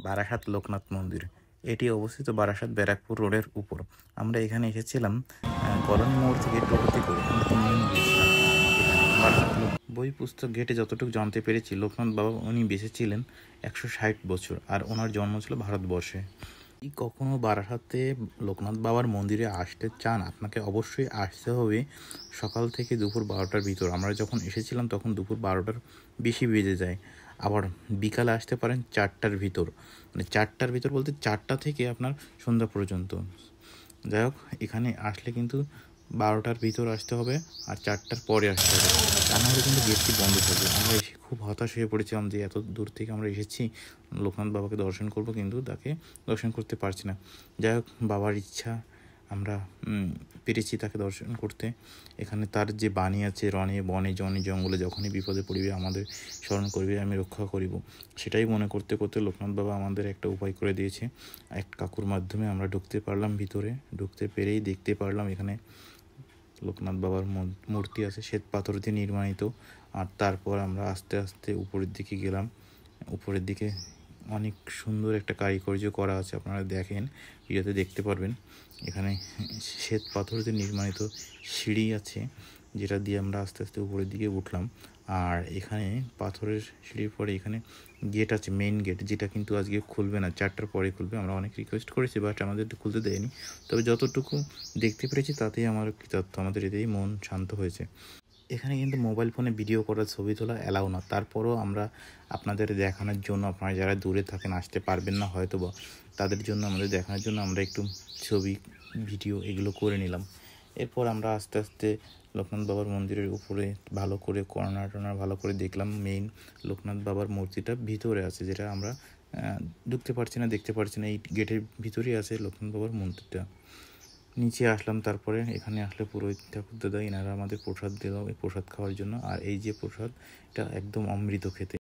বারাসাত লোকনাথ মন্দির। এটি অবস্থিত বারাসাত ব্যারাকপুর রোডের উপর। আমরা এখানে এসেছিলাম কলোনি মোড় থেকে টোটোতে করে। আমরা ৩ জন গিয়েছিলাম এখানে বারাসাত বই পুস্তক ঘেটে যতটুকু জানতে পেরেছি, লোকনাথ বাবা উনি বেঁচে ছিলেন ১৬০ বছর, আর ওনার জন্ম ছিল ভারতবর্ষে। কখনো বারাসাতে লোকনাথ বাবার মন্দিরে আসতে চান, আপনাকে অবশ্যই আসতে হবে সকাল থেকে দুপুর ১২টার ভিতর। আমরা যখন এসেছিলাম তখন দুপুর ১২টার বেশি বেজে যায়। আবার বিকালে আসতে পারেন ৪টার ভিতর, মানে ৪টার ভিতর বলতে ৪টা থেকে আপনার সন্ধ্যা পর্যন্ত। যাই হোক, এখানে আসলে কিন্তু ১২টার ভিতর আসতে হবে আর ৪টার পরে আসতে হবে, তা নাহলে কিন্তু গেটটি বন্ধ থাকবে। আমরা এসে খুব হতাশ হয়ে পড়েছিলাম যে এত দূর থেকে আমরা এসেছি লোকনাথ বাবাকে দর্শন করব, কিন্তু তাকে দর্শন করতে পারছি না। যাই হোক, বাবার ইচ্ছা আমরা পেরেছি তাকে দর্শন করতে। এখানে তার যে বাণী আছে, রণে বনে জনে জঙ্গলে যখনই বিপদে পড়িবে আমাদের স্মরণ করিবে, আমি রক্ষা করিব, সেটাই মনে করতে করতে লোকনাথ বাবা আমাদের একটা উপায় করে দিয়েছে। এক কাকুর মাধ্যমে আমরা ঢুকতে পারলাম ভিতরে। ঢুকতে পেরেই দেখতে পারলাম এখানে লোকনাথ বাবার মূর্তি আছে, শ্বেত পাথর দিয়ে নির্মাণিত। আর তারপর আমরা আস্তে আস্তে উপরের দিকে গেলাম। উপরের দিকে অনেক সুন্দর একটা কারিকার্য করা আছে, আপনারা দেখেন, ভিডিওতে দেখতে পারবেন। এখানে শ্বেত পাথর দিয়ে নির্মাণিত সিঁড়ি আছে, যেটা দিয়ে আমরা আস্তে আস্তে উপরের দিকে উঠলাম। আর এখানে পাথরের সিঁড়ির পরে এখানে গেট আছে, মেইন গেট, যেটা কিন্তু আজকে খুলবে না, ৪টার পরে খুলবে। আমরা অনেক রিকোয়েস্ট করেছি, বাট আমাদের খুলতে দেয়নি। তবে যতটুকু দেখতে পেরেছি তাতেই আমার কৃতার্থ, আমাদের এতেই মন শান্ত হয়েছে। এখানে কিন্তু মোবাইল ফোনে ভিডিও করা, ছবি তোলা অ্যালাউ না। তারপরও আমরা আপনাদের দেখানোর জন্য, আপনারা যারা দূরে থাকেন, আসতে পারবেন না হয়তো বা, তাদের জন্য, আমাদের দেখানোর জন্য আমরা একটু ছবি ভিডিও এগুলো করে নিলাম। এরপর আমরা আস্তে আস্তে লোকনাথ বাবার মন্দিরের উপরে ভালো করে কর্নার ভালো করে দেখলাম। মেইন লোকনাথ বাবার মূর্তিটা ভিতরে আছে, যেটা আমরা ঢুকতে পারছি না, দেখতে পারছি না। এই গেটের ভিতরেই আছে লোকনাথ বাবার মন্দিরটা। নিচে আসলাম, তারপরে এখানে আসলে পুরোহিত ঠাকুর দাদা এনারা আমাদের প্রসাদ দিল, এই প্রসাদ খাওয়ার জন্য। আর এই যে প্রসাদ, এটা একদম অমৃত খেতে।